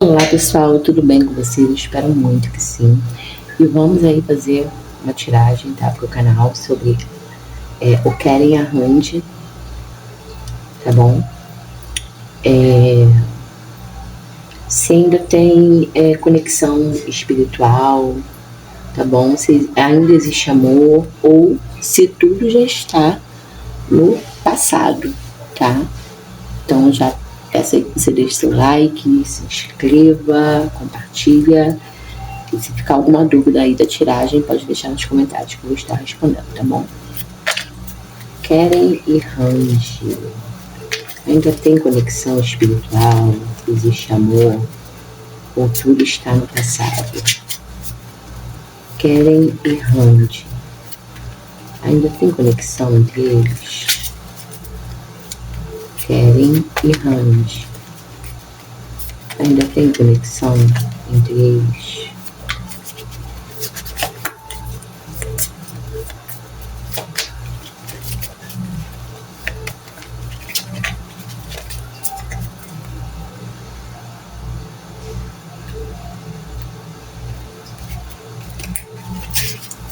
Olá pessoal, tudo bem com vocês? Espero muito que sim. E vamos aí fazer uma tiragem, tá, pro canal sobre o Keren Arrande, tá bom? Se ainda tem conexão espiritual, tá bom? Se ainda existe amor ou se tudo já está no passado, tá? Então já peço aí que você deixe seu like, se inscreva, compartilha. E se ficar alguma dúvida aí da tiragem, pode deixar nos comentários que eu vou estar respondendo, tá bom? Keren e Range. Ainda tem conexão espiritual? Existe amor? Ou tudo está no passado? Keren e Range. Ainda tem conexão entre eles? Keren e Range. Ainda tem conexão entre eles?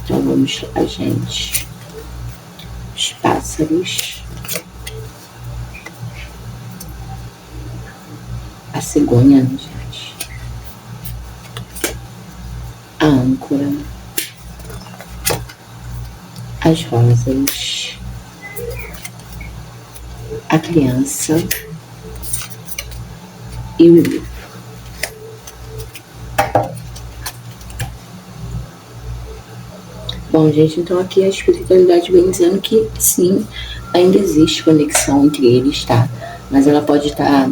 Então vamos lá, gente. Os pássaros. A cegonha, né, gente? A âncora. As rosas. A criança. E o livro. Bom, gente, então aqui a espiritualidade vem dizendo que sim, ainda existe conexão entre eles, tá? Mas ela pode estar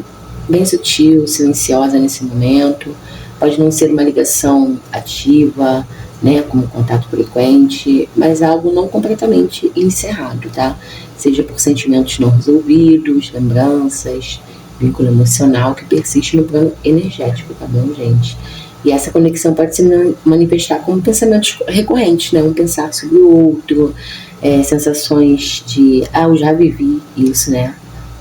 bem sutil, silenciosa nesse momento, pode não ser uma ligação ativa, né, como contato frequente, mas algo não completamente encerrado, tá? Seja por sentimentos não resolvidos, lembranças, vínculo emocional que persiste no plano energético, tá bom, gente? E essa conexão pode se manifestar como pensamentos recorrentes, né? Um pensar sobre o outro, sensações de, eu já vivi isso, né?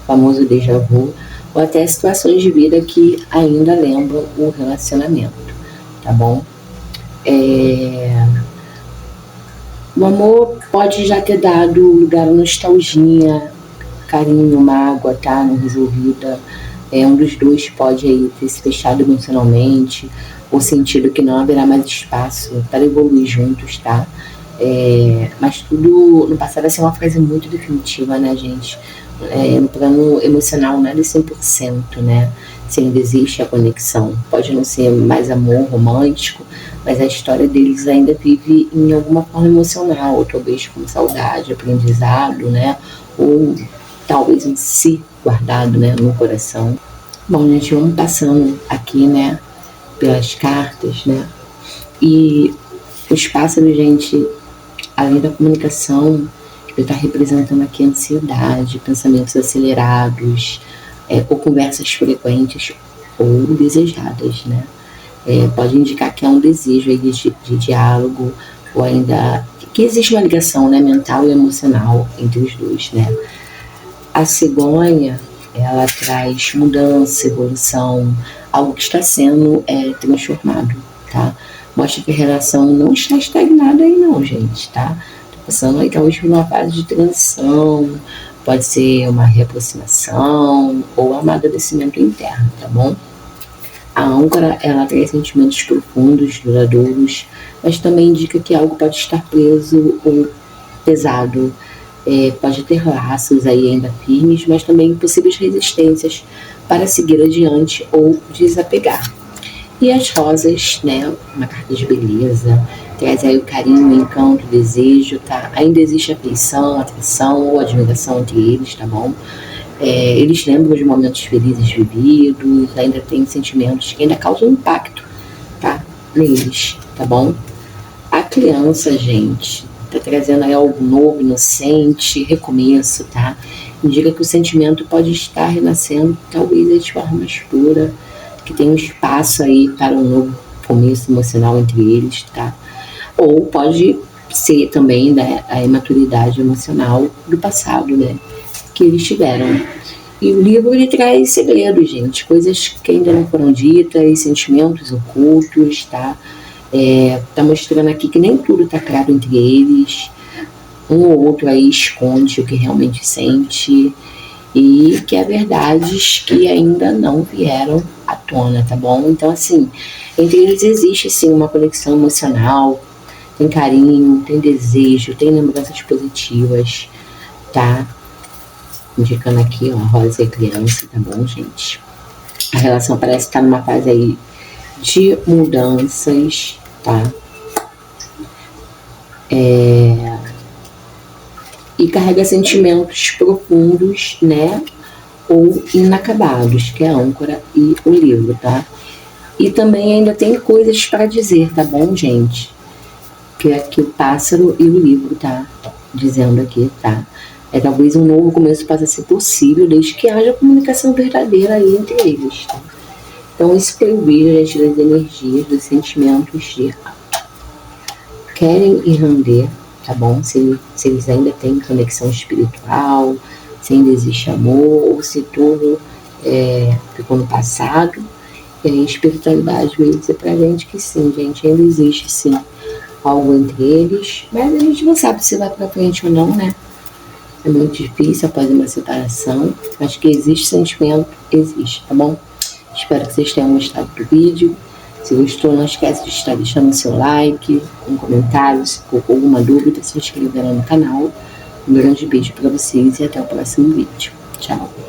O famoso déjà vu, ou até situações de vida que ainda lembram o relacionamento, tá bom? O amor pode já ter dado lugar à nostalgia, carinho, mágoa, tá? Não resolvida. Um dos dois pode aí ter se fechado emocionalmente, ou sentido que não haverá mais espaço para evoluir juntos, tá? Mas tudo no passado vai ser uma frase muito definitiva, né, gente? No plano emocional, nada é 100%, né? Se ainda existe a conexão. Pode não ser mais amor romântico, mas a história deles ainda vive em alguma forma emocional, ou talvez com saudade, aprendizado, né? Ou talvez um si guardado, né, no coração. Bom, gente, vamos passando aqui, né, pelas cartas, né? E os pássaros, gente, além da comunicação, ele está representando aqui ansiedade, pensamentos acelerados, ou conversas frequentes ou desejadas, né? Pode indicar que há um desejo aí de diálogo, ou ainda que existe uma ligação, né, mental e emocional entre os dois, né? A cegonha, ela traz mudança, evolução, algo que está sendo transformado, tá? Mostra que a relação não está estagnada aí não, gente, tá? Tô passando aí talvez por uma fase de transição, pode ser uma reaproximação ou amadurecimento interno, tá bom? A âncora, ela traz sentimentos profundos, duradouros, mas também indica que algo pode estar preso ou pesado. Pode ter laços aí ainda firmes, mas também possíveis resistências para seguir adiante ou desapegar. E as rosas, né, uma carta de beleza, traz aí o carinho, o encanto, o desejo, tá? Ainda existe afeição, atração ou admiração entre eles, tá bom? Eles lembram de momentos felizes vividos, ainda tem sentimentos que ainda causam impacto, tá? Neles, tá bom? A criança, gente, tá trazendo aí algo novo, inocente, recomeço, tá? Indica que o sentimento pode estar renascendo, talvez de forma mais pura, que tem um espaço aí para um novo começo emocional entre eles, tá? Ou pode ser também, né, a imaturidade emocional do passado, né, que eles tiveram. E o livro ele traz segredos, gente, coisas que ainda não foram ditas, sentimentos ocultos, tá? Tá mostrando aqui que nem tudo tá claro entre eles. Um ou outro aí esconde o que realmente sente e que há verdades que ainda não vieram à tona, tá bom? Então, assim, entre eles existe, sim, uma conexão emocional, tem carinho, tem desejo, tem lembranças positivas, tá? Indicando aqui, ó, Rosa e criança, tá bom, gente? A relação parece estar numa fase aí de mudanças, tá? E carrega sentimentos profundos, né? Ou inacabados, que é a âncora e o livro, tá? E também ainda tem coisas para dizer, tá bom, gente? Que é aqui o pássaro e o livro, tá? Dizendo aqui, tá? Talvez um novo começo possa ser possível, desde que haja comunicação verdadeira aí entre eles, tá? Então, esse foi o vídeo, gente, das energias, dos sentimentos de querem ir render, tá bom? Se eles ainda têm conexão espiritual, se ainda existe amor, ou se tudo ficou no passado. E aí a espiritualidade veio dizer pra gente que sim, gente, ainda existe sim algo entre eles, mas a gente não sabe se vai pra frente ou não, né? É muito difícil após uma separação. Acho que existe sentimento, existe, tá bom? Espero que vocês tenham gostado do vídeo. Se gostou, não esquece de estar deixando seu like, um comentário, se ficou com alguma dúvida, se inscrever no canal. Um grande beijo para vocês e até o próximo vídeo. Tchau!